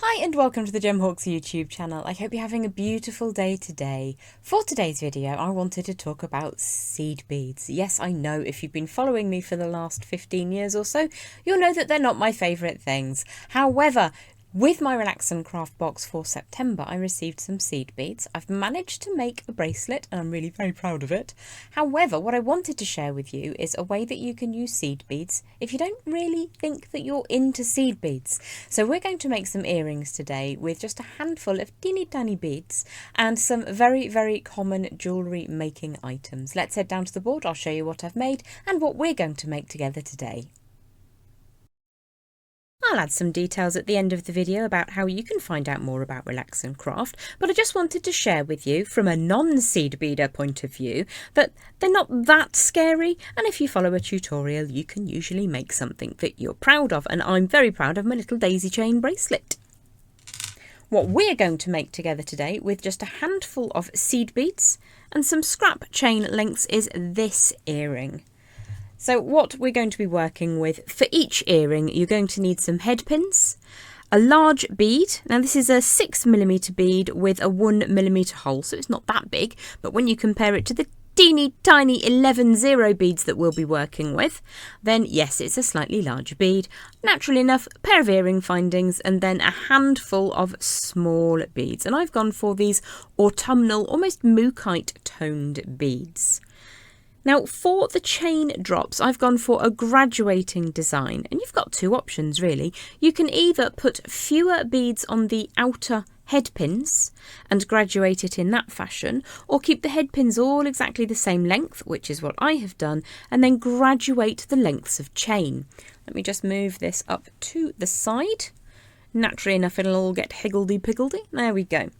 Hi and welcome to the Gemhawks YouTube channel. I hope you're having a beautiful day today. For today's video, I wanted to talk about seed beads. Yes, I know if you've been following me for the last 15 years or so, you'll know that they're not my favourite things. However, with my Relax and Craft box for September, I received some seed beads. I've managed to make a bracelet and I'm really very proud of it. However, what I wanted to share with you is a way that you can use seed beads if you don't really think that you're into seed beads. So we're going to make some earrings today with just a handful of teeny tiny beads and some very common jewellery making items. Let's head down to the board. I'll show you what I've made and what we're going to make together today. I'll add some details at the end of the video about how you can find out more about Relax and Craft, but I just wanted to share with you from a non-seed beader point of view that they're not that scary, and if you follow a tutorial you can usually make something that you're proud of, and I'm very proud of my little daisy chain bracelet. What we're going to make together today with just a handful of seed beads and some scrap chain links is this earring. So what we're going to be working with for each earring, you're going to need some head pins, a large bead. Now this is a 6mm bead with a 1mm hole, so it's not that big, but when you compare it to the teeny tiny 11-0 beads that we'll be working with, then yes, it's a slightly larger bead. Naturally enough, a pair of earring findings and then a handful of small beads. And I've gone for these autumnal, almost mookaite toned beads. Now for the chain drops, I've gone for a graduating design, and you've got two options really. You can either put fewer beads on the outer head pins and graduate it in that fashion, or keep the head pins all exactly the same length, which is what I have done, and then graduate the lengths of chain. Let me just move this up to the side. Naturally enough, it'll all get higgledy-piggledy. There we go.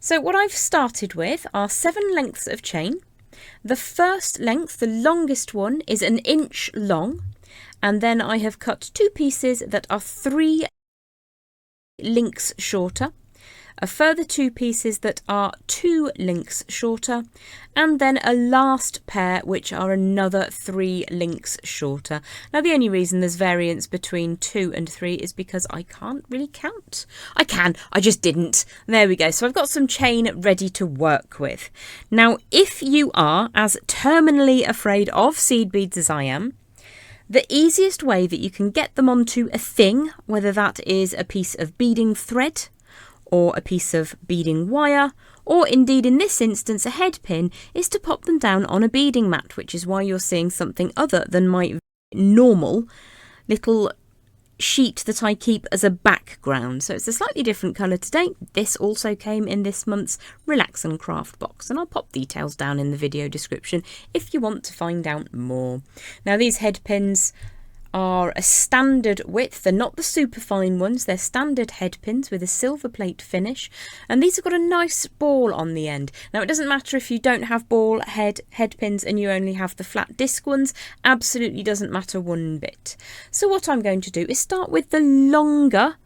So what I've started with are 7 lengths of chain. The first length, the longest one, is 1 inch long, and then I have cut 2 pieces that are 3 links shorter, a further 2 pieces that are 2 links shorter, and then a last pair which are another 3 links shorter. Now the only reason there's variance between 2 and 3 is because I can't really count. I can, I just didn't. There we go. So I've got some chain ready to work with. Now if you are as terminally afraid of seed beads as I am, the easiest way that you can get them onto a thing, whether that is a piece of beading thread, or a piece of beading wire, or indeed in this instance a head pin, is to pop them down on a beading mat, which is why you're seeing something other than my normal little sheet that I keep as a background. So it's a slightly different colour today. This also came in this month's Relax and Craft box, and I'll pop details down in the video description if you want to find out more. Now these head pins are a standard width. They're not the super fine ones, they're standard head pins with a silver plate finish, and these have got a nice ball on the end. Now it doesn't matter if you don't have ball head pins and you only have the flat disc ones, absolutely doesn't matter one bit. So what I'm going to do is start with the longer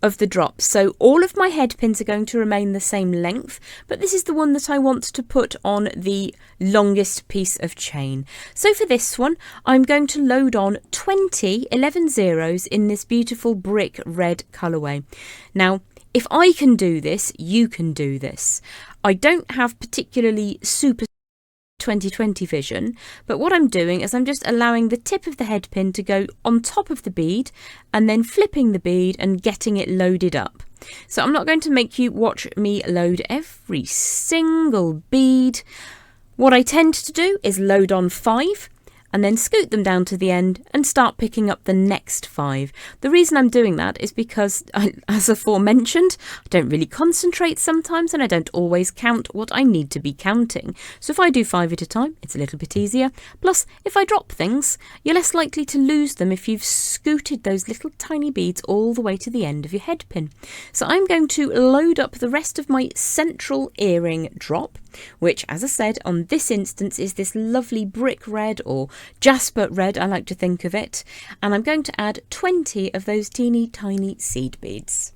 of the drops. So all of my head pins are going to remain the same length, but this is the one that I want to put on the longest piece of chain. So for this one, I'm going to load on 20 11-0s in this beautiful brick red colourway. Now, if I can do this, you can do this. I don't have particularly super 20/20 vision, but what I'm doing is I'm just allowing the tip of the head pin to go on top of the bead and then flipping the bead and getting it loaded up. So I'm not going to make you watch me load every single bead. What I tend to do is load on 5 and then scoot them down to the end and start picking up the next 5. The reason I'm doing that is because, as aforementioned, I don't really concentrate sometimes and I don't always count what I need to be counting. So if I do 5 at a time, it's a little bit easier. Plus, if I drop things, you're less likely to lose them if you've scooted those little tiny beads all the way to the end of your head pin. So I'm going to load up the rest of my central earring drop, which, as I said, on this instance is this lovely brick red, or jasper red I like to think of it, and I'm going to add 20 of those teeny tiny seed beads.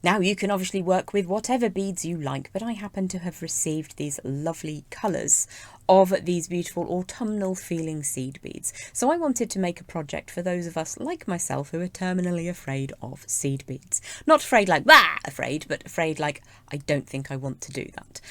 Now you can obviously work with whatever beads you like, but I happen to have received these lovely colours of these beautiful autumnal feeling seed beads. So I wanted to make a project for those of us like myself who are terminally afraid of seed beads. Not afraid like that afraid, but afraid like I don't think I want to do that.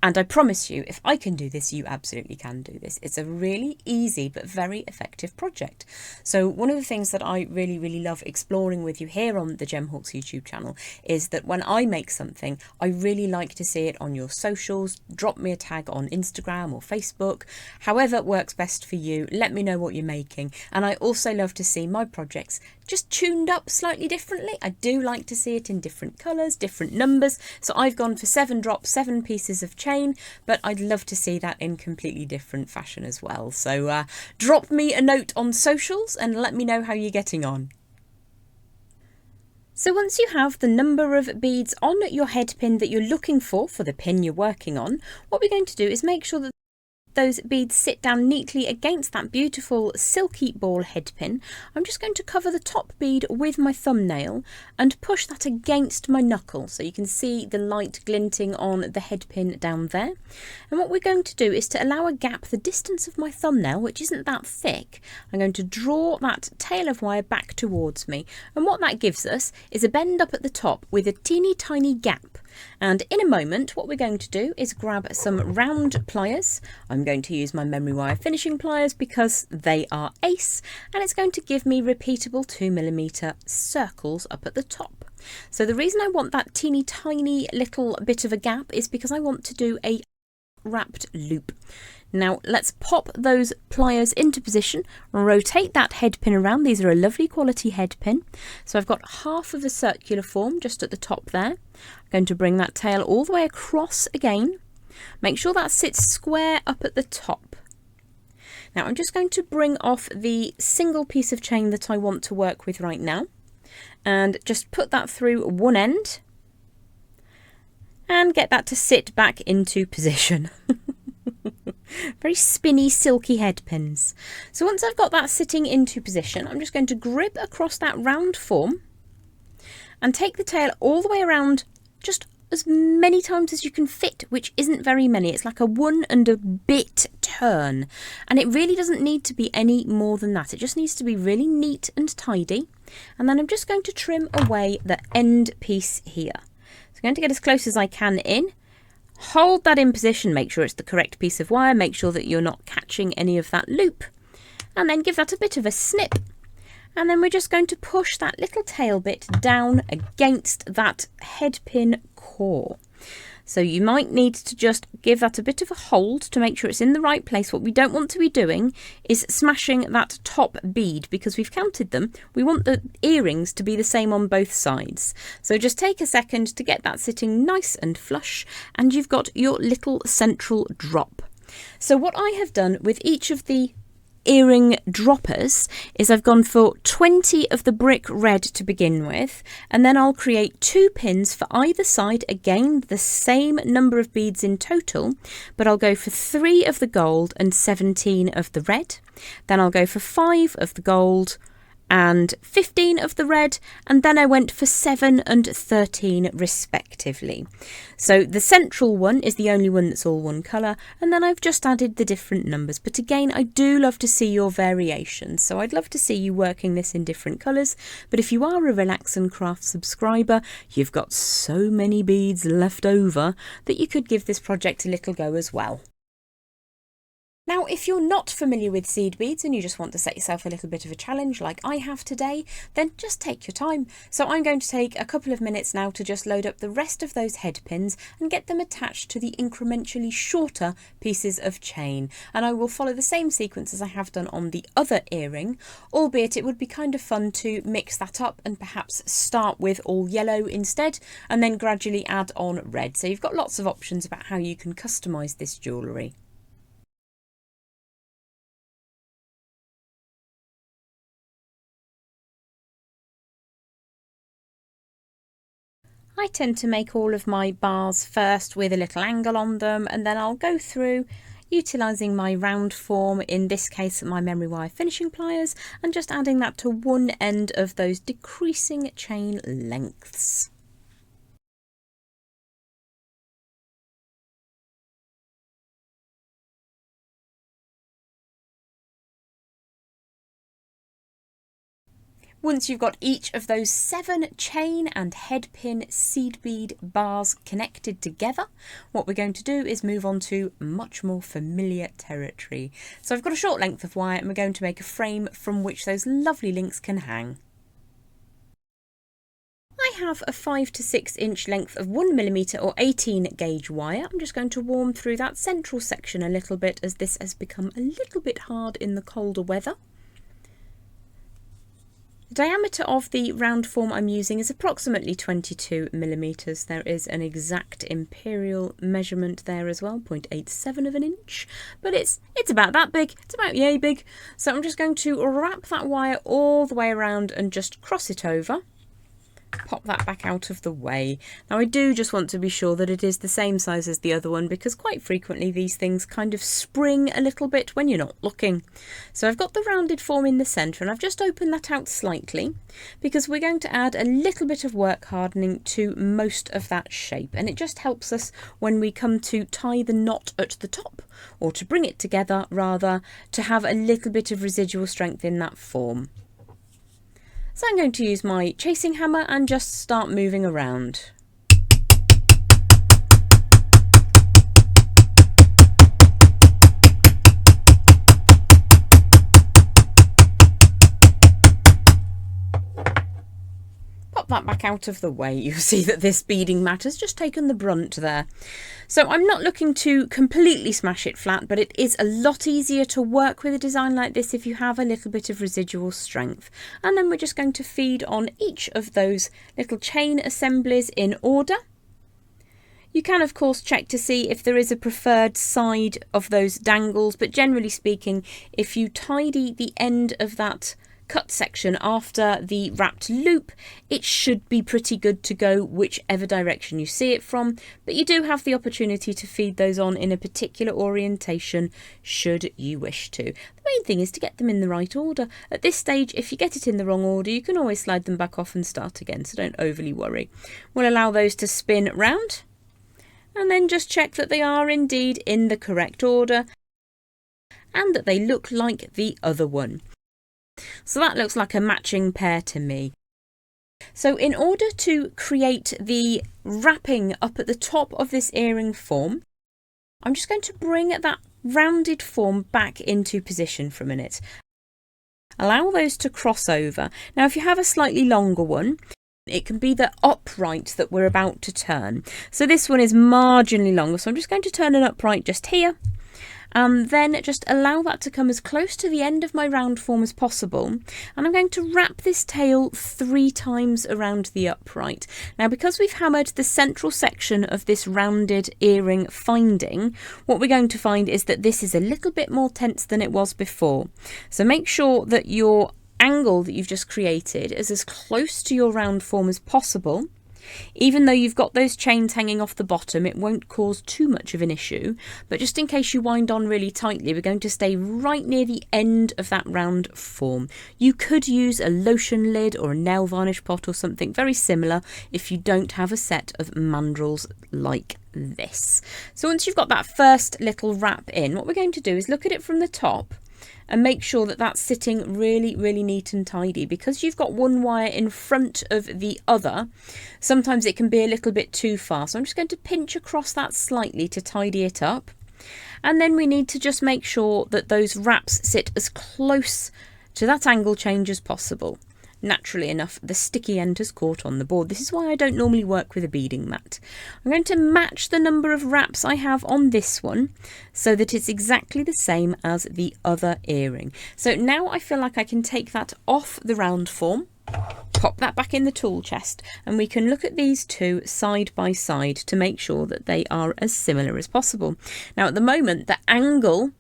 And I promise you, if I can do this, you absolutely can do this. It's a really easy but very effective project. So one of the things that I really love exploring with you here on the Gemhawks YouTube channel is that when I make something, I really like to see it on your socials. Drop me a tag on Instagram or Facebook, however works best for you. Let me know what you're making. And I also love to see my projects just tuned up slightly differently. I do like to see it in different colours, different numbers. So I've gone for 7 drops, 7 pieces of chain, but I'd love to see that in completely different fashion as well. So drop me a note on socials and let me know how you're getting on. So once you have the number of beads on your head pin that you're looking for the pin you're working on, what we're going to do is make sure that those beads sit down neatly against that beautiful silky ball head pin. I'm just going to cover the top bead with my thumbnail and push that against my knuckle so you can see the light glinting on the head pin down there. And what we're going to do is to allow a gap the distance of my thumbnail, which isn't that thick. I'm going to draw that tail of wire back towards me, and what that gives us is a bend up at the top with a teeny tiny gap. And in a moment, what we're going to do is grab some round pliers. I'm going to use my memory wire finishing pliers because they are ace, and it's going to give me repeatable 2mm circles up at the top. So the reason I want that teeny tiny little bit of a gap is because I want to do a wrapped loop. Now let's pop those pliers into position, rotate that head pin around. These are a lovely quality head pin. So I've got half of a circular form just at the top there. I'm going to bring that tail all the way across again. Make sure that sits square up at the top. Now I'm just going to bring off the single piece of chain that I want to work with right now and just put that through one end and get that to sit back into position. Very spinny, silky head pins. So once I've got that sitting into position, I'm just going to grip across that round form and take the tail all the way around just as many times as you can fit, which isn't very many. It's like a 1 and a bit turn, and it really doesn't need to be any more than that. It just needs to be really neat and tidy. And then I'm just going to trim away the end piece here. So I'm going to get as close as I can in. Hold that in position, make sure it's the correct piece of wire, make sure that you're not catching any of that loop, and then give that a bit of a snip. And then we're just going to push that little tail bit down against that head pin core. So you might need to just give that a bit of a hold to make sure it's in the right place. What we don't want to be doing is smashing that top bead because we've counted them. We want the earrings to be the same on both sides. So just take a second to get that sitting nice and flush, and you've got your little central drop. So what I have done with each of the earring droppers is I've gone for 20 of the brick red to begin with, and then I'll create 2 pins for either side, again the same number of beads in total, but I'll go for 3 of the gold and 17 of the red. Then I'll go for 5 of the gold and 15 of the red, and then I went for 7 and 13 respectively. So the central one is the only one that's all one colour, and then I've just added the different numbers. But again, I do love to see your variations, so I'd love to see you working this in different colours. But if you are a Relax and Craft subscriber, you've got so many beads left over that you could give this project a little go as well. Now, if you're not familiar with seed beads and you just want to set yourself a little bit of a challenge like I have today, then just take your time. So I'm going to take a couple of minutes now to just load up the rest of those head pins and get them attached to the incrementally shorter pieces of chain. And I will follow the same sequence as I have done on the other earring, albeit it would be kind of fun to mix that up and perhaps start with all yellow instead and then gradually add on red. So you've got lots of options about how you can customise this jewellery. I tend to make all of my bars first with a little angle on them, and then I'll go through utilising my round form, in this case my memory wire finishing pliers, and just adding that to one end of those decreasing chain lengths. Once you've got each of those 7 chain and head pin seed bead bars connected together, what we're going to do is move on to much more familiar territory. So I've got a short length of wire and we're going to make a frame from which those lovely links can hang. I have a 5 to 6 inch length of 1mm or 18 gauge wire. I'm just going to warm through that central section a little bit as this has become a little bit hard in the colder weather. The diameter of the round form I'm using is approximately 22mm. There is an exact imperial measurement there as well, 0.87 of an inch, but it's about that big, it's about yay big. So I'm just going to wrap that wire all the way around and just cross it over. Pop that back out of the way. Now I do just want to be sure that it is the same size as the other one, because quite frequently these things kind of spring a little bit when you're not looking. So I've got the rounded form in the centre and I've just opened that out slightly because we're going to add a little bit of work hardening to most of that shape, and it just helps us when we come to tie the knot at the top, or to bring it together rather, to have a little bit of residual strength in that form. So I'm going to use my chasing hammer and just start moving around. Pop that back out of the way. You'll see that this beading mat has just taken the brunt there. So I'm not looking to completely smash it flat, but it is a lot easier to work with a design like this if you have a little bit of residual strength. And then we're just going to feed on each of those little chain assemblies in order. You can of course check to see if there is a preferred side of those dangles, but generally speaking, if you tidy the end of that cut section after the wrapped loop, it should be pretty good to go whichever direction you see it from, but you do have the opportunity to feed those on in a particular orientation should you wish to. The main thing is to get them in the right order. At this stage, if you get it in the wrong order, you can always slide them back off and start again, so don't overly worry. We'll allow those to spin round and then just check that they are indeed in the correct order and that they look like the other one. So that looks like a matching pair to me. So in order to create the wrapping up at the top of this earring form, I'm just going to bring that rounded form back into position for a minute. Allow those to cross over. Now if you have a slightly longer one, it can be the upright that we're about to turn. So this one is marginally longer, so I'm just going to turn an upright just here. And then just allow that to come as close to the end of my round form as possible. And I'm going to wrap this tail 3 times around the upright. Now, because we've hammered the central section of this rounded earring finding, what we're going to find is that this is a little bit more tense than it was before. So make sure that your angle that you've just created is as close to your round form as possible. Even though you've got those chains hanging off the bottom, it won't cause too much of an issue, but just in case you wind on really tightly, we're going to stay right near the end of that round form. You could use a lotion lid or a nail varnish pot or something very similar if you don't have a set of mandrels like this. So once you've got that first little wrap in, what we're going to do is look at it from the top and make sure that that's sitting really, really neat and tidy. Because you've got one wire in front of the other, sometimes it can be a little bit too far. So I'm just going to pinch across that slightly to tidy it up. And then we need to just make sure that those wraps sit as close to that angle change as possible. Naturally enough, the sticky end has caught on the board. This is why I don't normally work with a beading mat. I'm going to match the number of wraps I have on this one so that it's exactly the same as the other earring. So now I feel like I can take that off the round form, pop that back in the tool chest, and we can look at these two side by side to make sure that they are as similar as possible. Now at the moment, the angle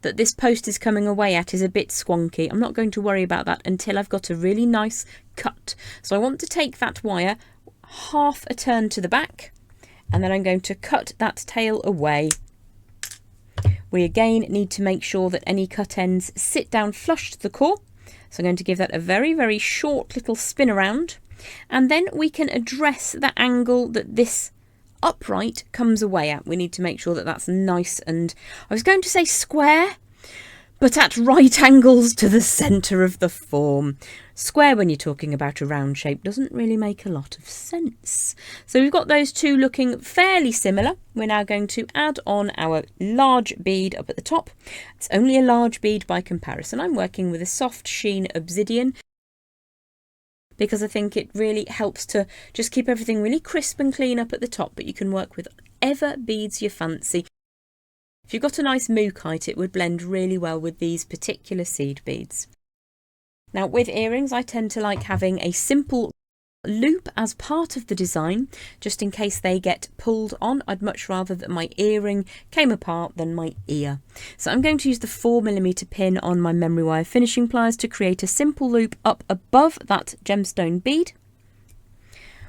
that this post is coming away at is a bit squonky. I'm not going to worry about that until I've got a really nice cut. So I want to take that wire half a turn to the back, and then I'm going to cut that tail away. We again need to make sure that any cut ends sit down flush to the core. So I'm going to give that a very, very short little spin around, and then we can address the angle that this upright comes away at. We need to make sure that that's nice and, I was going to say square, but at right angles to the centre of the form. Square when you're talking about a round shape doesn't really make a lot of sense. So we've got those two looking fairly similar. We're now going to add on our large bead up at the top. It's only a large bead by comparison. I'm working with a soft sheen obsidian because I think it really helps to just keep everything really crisp and clean up at the top, but you can work with whatever beads you fancy. If you've got a nice mookaite, it would blend really well with these particular seed beads. Now with earrings, I tend to like having a simple loop as part of the design, just in case they get pulled on. I'd much rather that my earring came apart than my ear. So I'm going to use the 4mm pin on my memory wire finishing pliers to create a simple loop up above that gemstone bead.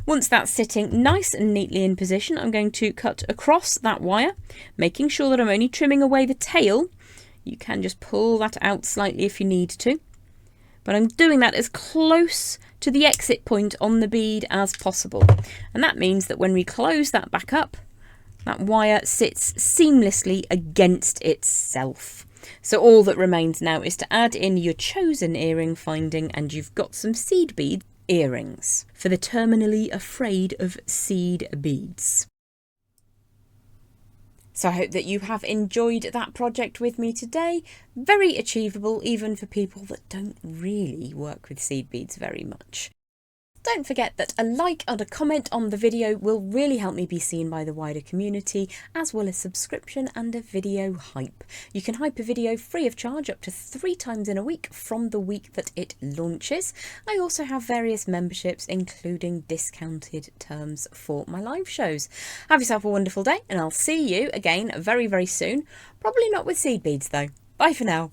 Once that's sitting nice and neatly in position, I'm going to cut across that wire, making sure that I'm only trimming away the tail. You can just pull that out slightly if you need to, but I'm doing that as close to the exit point on the bead as possible. And that means that when we close that back up, that wire sits seamlessly against itself. So all that remains now is to add in your chosen earring finding, and you've got some seed bead earrings for the terminally afraid of seed beads. So I hope that you have enjoyed that project with me today. Very achievable even for people that don't really work with seed beads very much. Don't forget that a like and a comment on the video will really help me be seen by the wider community, as well as subscription and a video hype. You can hype a video free of charge up to 3 times in a week from the week that it launches. I also have various memberships, including discounted terms for my live shows. Have yourself a wonderful day, and I'll see you again very, very soon. Probably not with seed beads though. Bye for now.